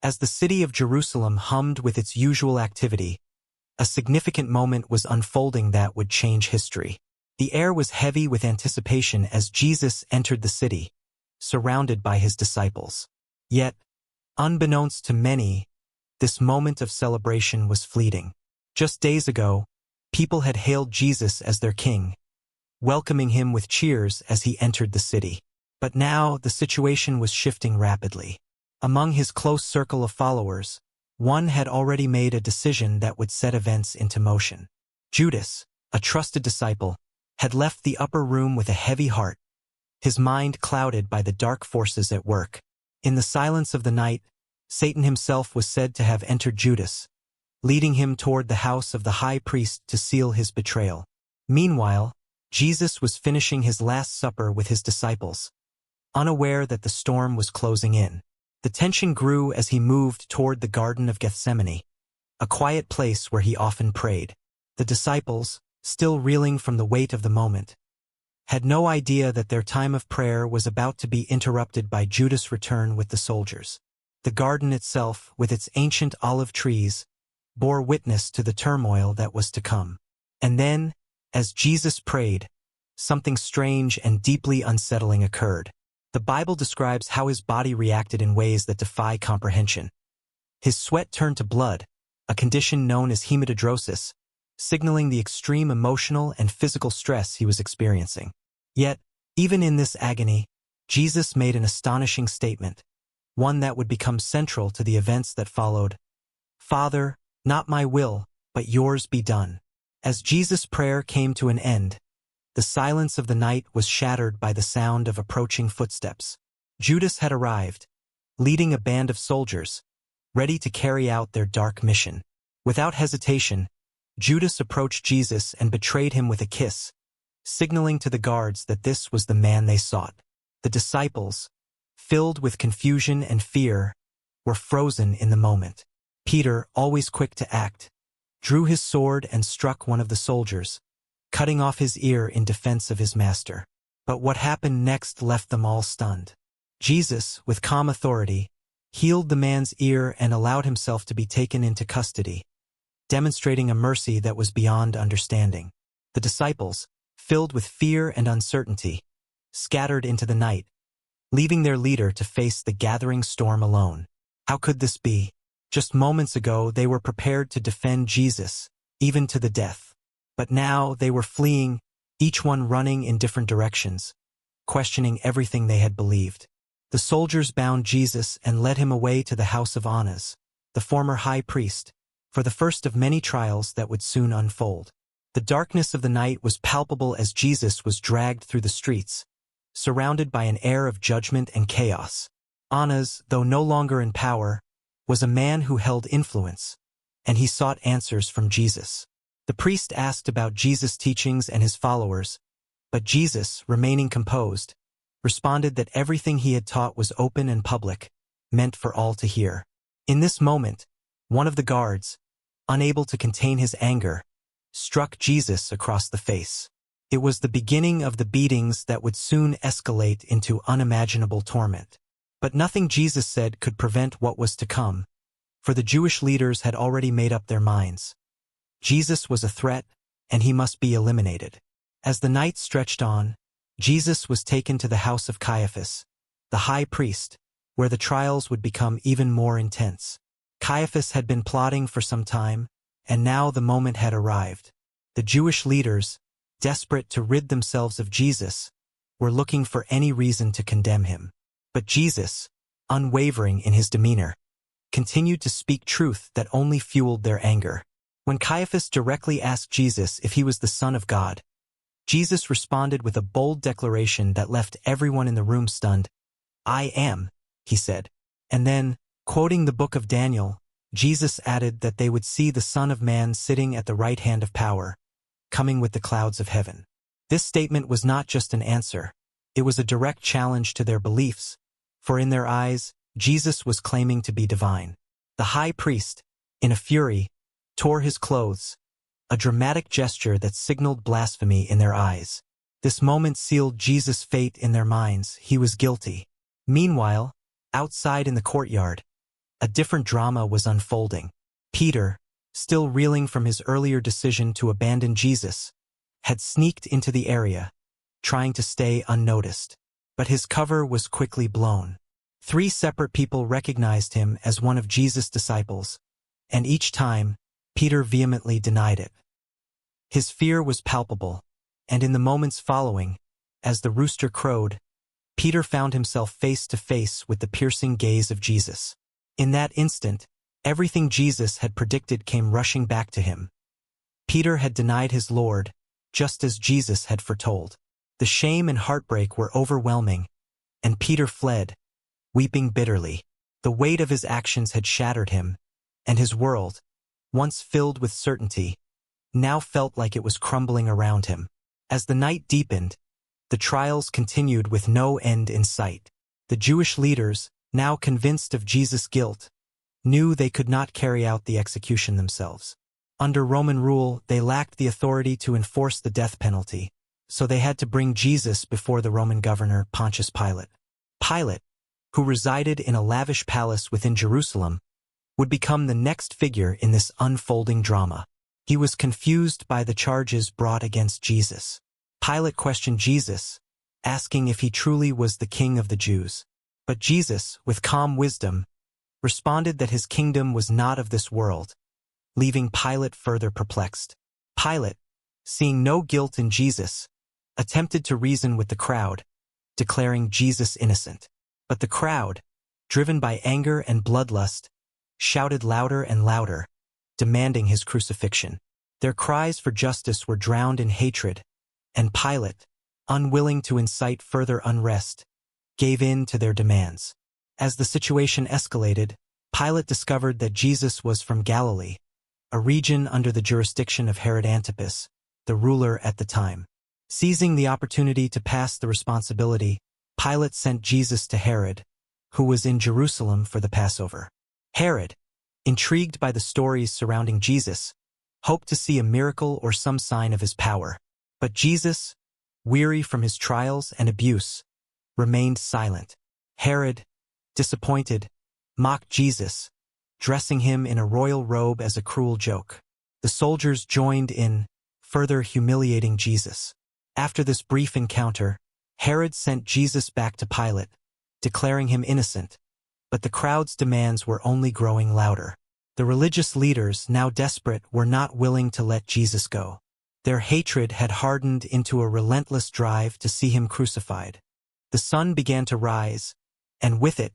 As the city of Jerusalem hummed with its usual activity, a significant moment was unfolding that would change history. The air was heavy with anticipation as Jesus entered the city, surrounded by his disciples. Yet, unbeknownst to many, this moment of celebration was fleeting. Just days ago, people had hailed Jesus as their king, welcoming him with cheers as he entered the city. But now the situation was shifting rapidly. Among his close circle of followers, one had already made a decision that would set events into motion. Judas, a trusted disciple, had left the upper room with a heavy heart, his mind clouded by the dark forces at work. In the silence of the night, Satan himself was said to have entered Judas, leading him toward the house of the high priest to seal his betrayal. Meanwhile, Jesus was finishing his Last Supper with his disciples, unaware that the storm was closing in. The tension grew as he moved toward the Garden of Gethsemane, a quiet place where he often prayed. The disciples, still reeling from the weight of the moment, had no idea that their time of prayer was about to be interrupted by Judas' return with the soldiers. The garden itself, with its ancient olive trees, bore witness to the turmoil that was to come. And then, as Jesus prayed, something strange and deeply unsettling occurred. The Bible describes how his body reacted in ways that defy comprehension. His sweat turned to blood, a condition known as hematidrosis, signaling the extreme emotional and physical stress he was experiencing. Yet, even in this agony, Jesus made an astonishing statement, one that would become central to the events that followed. "Father, not my will, but yours be done." As Jesus' prayer came to an end, the silence of the night was shattered by the sound of approaching footsteps. Judas had arrived, leading a band of soldiers, ready to carry out their dark mission. Without hesitation, Judas approached Jesus and betrayed him with a kiss, signaling to the guards that this was the man they sought. The disciples, filled with confusion and fear, were frozen in the moment. Peter, always quick to act, drew his sword and struck one of the soldiers, cutting off his ear in defense of his master. But what happened next left them all stunned. Jesus, with calm authority, healed the man's ear and allowed himself to be taken into custody, demonstrating a mercy that was beyond understanding. The disciples, filled with fear and uncertainty, scattered into the night, leaving their leader to face the gathering storm alone. How could this be? Just moments ago they were prepared to defend Jesus, even to the death. But now they were fleeing, each one running in different directions, questioning everything they had believed. The soldiers bound Jesus and led him away to the house of Annas, the former high priest, for the first of many trials that would soon unfold. The darkness of the night was palpable as Jesus was dragged through the streets, surrounded by an air of judgment and chaos. Annas, though no longer in power, was a man who held influence, and he sought answers from Jesus. The priest asked about Jesus' teachings and his followers, but Jesus, remaining composed, responded that everything he had taught was open and public, meant for all to hear. In this moment, one of the guards, unable to contain his anger, struck Jesus across the face. It was the beginning of the beatings that would soon escalate into unimaginable torment. But nothing Jesus said could prevent what was to come, for the Jewish leaders had already made up their minds. Jesus was a threat, and he must be eliminated. As the night stretched on, Jesus was taken to the house of Caiaphas, the high priest, where the trials would become even more intense. Caiaphas had been plotting for some time, and now the moment had arrived. The Jewish leaders, desperate to rid themselves of Jesus, were looking for any reason to condemn him. But Jesus, unwavering in his demeanor, continued to speak truth that only fueled their anger. When Caiaphas directly asked Jesus if he was the Son of God, Jesus responded with a bold declaration that left everyone in the room stunned. "I am," he said. And then, quoting the book of Daniel, Jesus added that they would see the Son of Man sitting at the right hand of power, coming with the clouds of heaven. This statement was not just an answer. It was a direct challenge to their beliefs, for in their eyes, Jesus was claiming to be divine. The high priest, in a fury, tore his clothes, a dramatic gesture that signaled blasphemy in their eyes. This moment sealed Jesus' fate in their minds. He was guilty. Meanwhile, outside in the courtyard, A different drama was unfolding. Peter, still reeling from his earlier decision to abandon Jesus, had sneaked into the area, trying to stay unnoticed. But his cover was quickly blown. 3 separate people recognized him as one of Jesus' disciples, and each time, Peter vehemently denied it. His fear was palpable, and in the moments following, as the rooster crowed, Peter found himself face to face with the piercing gaze of Jesus. In that instant, everything Jesus had predicted came rushing back to him. Peter had denied his Lord, just as Jesus had foretold. The shame and heartbreak were overwhelming, and Peter fled, weeping bitterly. The weight of his actions had shattered him, and his world, once filled with certainty, now felt like it was crumbling around him. As the night deepened, the trials continued with no end in sight. The Jewish leaders, now convinced of Jesus' guilt, knew they could not carry out the execution themselves. Under Roman rule, they lacked the authority to enforce the death penalty, so they had to bring Jesus before the Roman governor Pontius Pilate. Pilate, who resided in a lavish palace within Jerusalem, would become the next figure in this unfolding drama. He was confused by the charges brought against Jesus. Pilate questioned Jesus, asking if he truly was the king of the Jews. But Jesus, with calm wisdom, responded that his kingdom was not of this world, leaving Pilate further perplexed. Pilate, seeing no guilt in Jesus, attempted to reason with the crowd, declaring Jesus innocent. But the crowd, driven by anger and bloodlust, shouted louder and louder, demanding his crucifixion. Their cries for justice were drowned in hatred, and Pilate, unwilling to incite further unrest, gave in to their demands. As the situation escalated, Pilate discovered that Jesus was from Galilee, a region under the jurisdiction of Herod Antipas, the ruler at the time. Seizing the opportunity to pass the responsibility, Pilate sent Jesus to Herod, who was in Jerusalem for the Passover. Herod, intrigued by the stories surrounding Jesus, hoped to see a miracle or some sign of his power. But Jesus, weary from his trials and abuse, remained silent. Herod, disappointed, mocked Jesus, dressing him in a royal robe as a cruel joke. The soldiers joined in, further humiliating Jesus. After this brief encounter, Herod sent Jesus back to Pilate, declaring him innocent, but the crowd's demands were only growing louder. The religious leaders, now desperate, were not willing to let Jesus go. Their hatred had hardened into a relentless drive to see him crucified. The sun began to rise, and with it,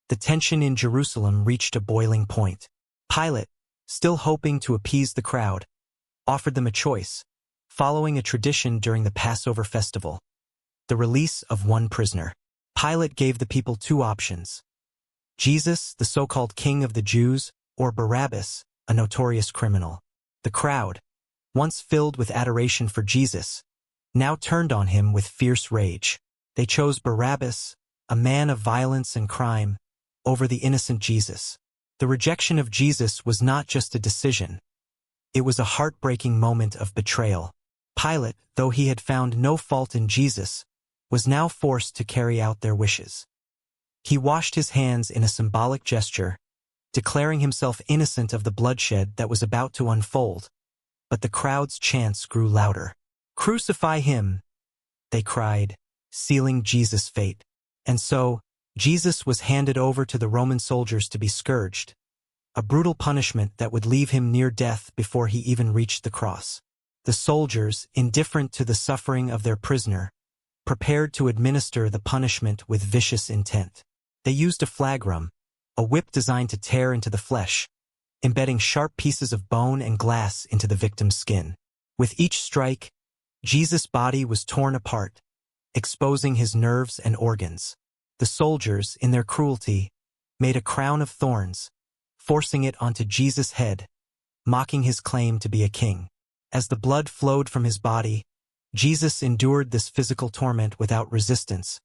the tension in Jerusalem reached a boiling point. Pilate, still hoping to appease the crowd, offered them a choice, following a tradition during the Passover festival: the release of one prisoner. Pilate gave the people 2 options: Jesus, the so-called king of the Jews, or Barabbas, a notorious criminal. The crowd, once filled with adoration for Jesus, now turned on him with fierce rage. They chose Barabbas, a man of violence and crime, over the innocent Jesus. The rejection of Jesus was not just a decision. It was a heartbreaking moment of betrayal. Pilate, though he had found no fault in Jesus, was now forced to carry out their wishes. He washed his hands in a symbolic gesture, declaring himself innocent of the bloodshed that was about to unfold. But the crowd's chants grew louder. "Crucify him!" they cried, sealing Jesus' fate. And so, Jesus was handed over to the Roman soldiers to be scourged, a brutal punishment that would leave him near death before he even reached the cross. The soldiers, indifferent to the suffering of their prisoner, prepared to administer the punishment with vicious intent. They used a flagrum, a whip designed to tear into the flesh, embedding sharp pieces of bone and glass into the victim's skin. With each strike, Jesus' body was torn apart, exposing his nerves and organs. The soldiers, in their cruelty, made a crown of thorns, forcing it onto Jesus' head, mocking his claim to be a king. As the blood flowed from his body, Jesus endured this physical torment without resistance,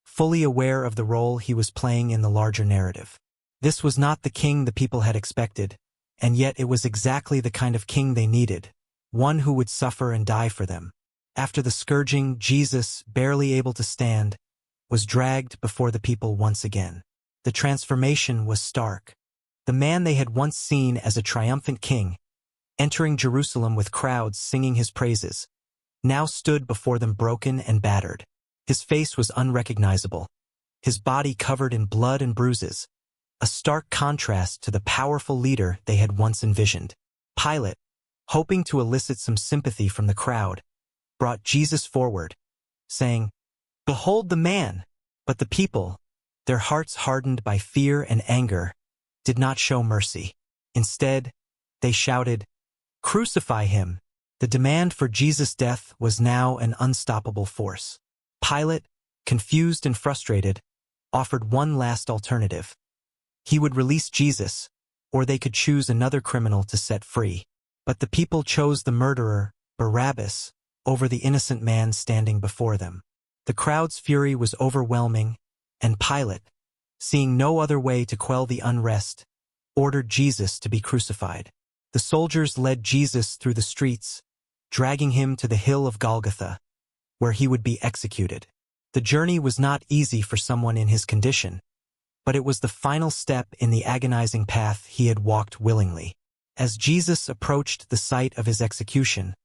fully aware of the role he was playing in the larger narrative. This was not the king the people had expected, and yet it was exactly the kind of king they needed, one who would suffer and die for them. After the scourging, Jesus, barely able to stand, was dragged before the people once again. The transformation was stark. The man they had once seen as a triumphant king, entering Jerusalem with crowds singing his praises, now stood before them broken and battered. His face was unrecognizable, his body covered in blood and bruises, a stark contrast to the powerful leader they had once envisioned. Pilate, hoping to elicit some sympathy from the crowd, brought Jesus forward, saying, "Behold the man!" But the people, their hearts hardened by fear and anger, did not show mercy. Instead, they shouted, "Crucify him!" The demand for Jesus' death was now an unstoppable force. Pilate, confused and frustrated, offered one last alternative. He would release Jesus, or they could choose another criminal to set free. But the people chose the murderer, Barabbas, over the innocent man standing before them. The crowd's fury was overwhelming, and Pilate, seeing no other way to quell the unrest, ordered Jesus to be crucified. The soldiers led Jesus through the streets, dragging him to the hill of Golgotha, where he would be executed. The journey was not easy for someone in his condition, but it was the final step in the agonizing path he had walked willingly. As Jesus approached the site of his execution,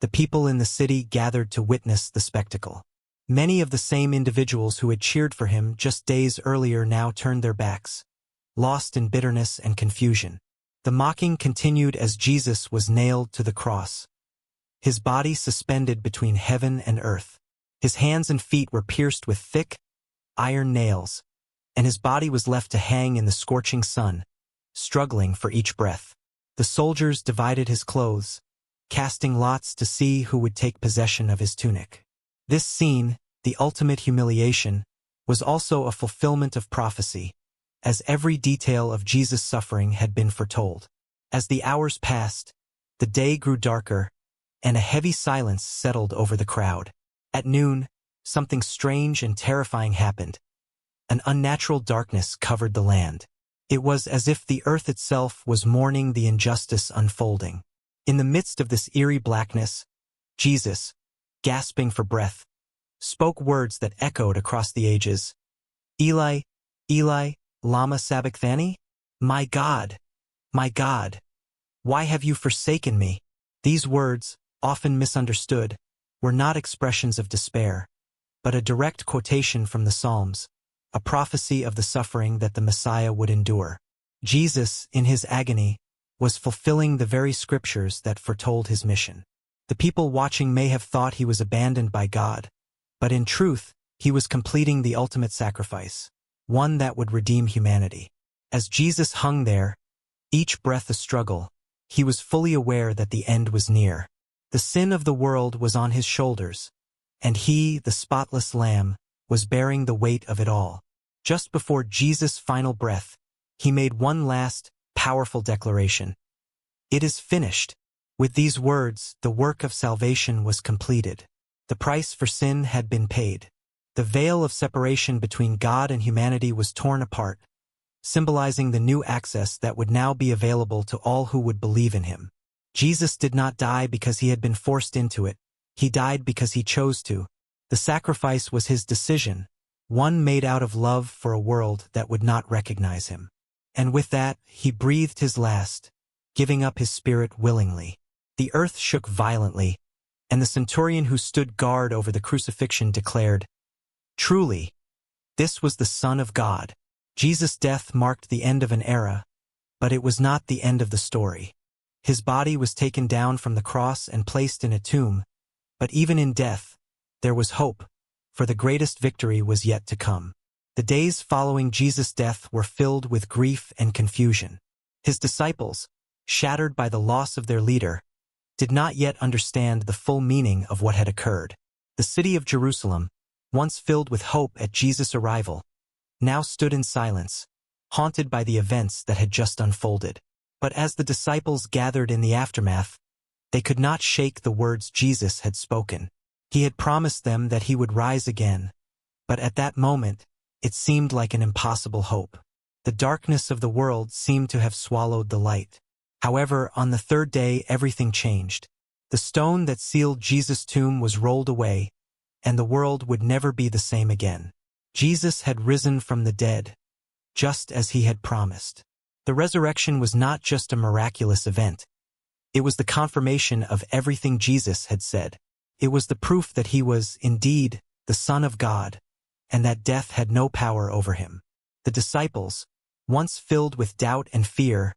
the people in the city gathered to witness the spectacle. Many of the same individuals who had cheered for him just days earlier now turned their backs, lost in bitterness and confusion. The mocking continued as Jesus was nailed to the cross, his body suspended between heaven and earth. His hands and feet were pierced with thick, iron nails, and his body was left to hang in the scorching sun, struggling for each breath. The soldiers divided his clothes, casting lots to see who would take possession of his tunic. This scene, the ultimate humiliation, was also a fulfillment of prophecy, as every detail of Jesus' suffering had been foretold. As the hours passed, the day grew darker, and a heavy silence settled over the crowd. At noon, something strange and terrifying happened. An unnatural darkness covered the land. It was as if the earth itself was mourning the injustice unfolding. In the midst of this eerie blackness, Jesus, gasping for breath, spoke words that echoed across the ages. "Eli, Eli, lama sabachthani? My God, why have you forsaken me?" These words, often misunderstood, were not expressions of despair, but a direct quotation from the Psalms, a prophecy of the suffering that the Messiah would endure. Jesus, in his agony, was fulfilling the very scriptures that foretold his mission. The people watching may have thought he was abandoned by God, but in truth, he was completing the ultimate sacrifice, one that would redeem humanity. As Jesus hung there, each breath a struggle, he was fully aware that the end was near. The sin of the world was on his shoulders, and he, the spotless Lamb, was bearing the weight of it all. Just before Jesus' final breath, he made one last, powerful declaration. "It is finished." With these words, the work of salvation was completed. The price for sin had been paid. The veil of separation between God and humanity was torn apart, symbolizing the new access that would now be available to all who would believe in him. Jesus did not die because he had been forced into it. He died because he chose to. The sacrifice was his decision, one made out of love for a world that would not recognize him. And with that, he breathed his last, giving up his spirit willingly. The earth shook violently, and the centurion who stood guard over the crucifixion declared, "Truly, this was the Son of God." Jesus' death marked the end of an era, but it was not the end of the story. His body was taken down from the cross and placed in a tomb, but even in death, there was hope, for the greatest victory was yet to come. The days following Jesus' death were filled with grief and confusion. His disciples, shattered by the loss of their leader, did not yet understand the full meaning of what had occurred. The city of Jerusalem, once filled with hope at Jesus' arrival, now stood in silence, haunted by the events that had just unfolded. But as the disciples gathered in the aftermath, they could not shake the words Jesus had spoken. He had promised them that he would rise again, but at that moment, it seemed like an impossible hope. The darkness of the world seemed to have swallowed the light. However, on the third day, everything changed. The stone that sealed Jesus' tomb was rolled away, and the world would never be the same again. Jesus had risen from the dead, just as he had promised. The resurrection was not just a miraculous event. It was the confirmation of everything Jesus had said. It was the proof that he was, indeed, the Son of God, and that death had no power over him. The disciples, once filled with doubt and fear,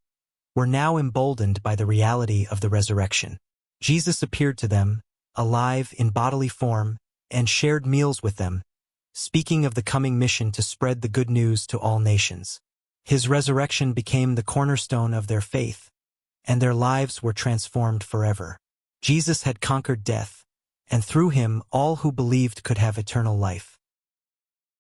were now emboldened by the reality of the resurrection. Jesus appeared to them, alive in bodily form, and shared meals with them, speaking of the coming mission to spread the good news to all nations. His resurrection became the cornerstone of their faith, and their lives were transformed forever. Jesus had conquered death, and through him all who believed could have eternal life.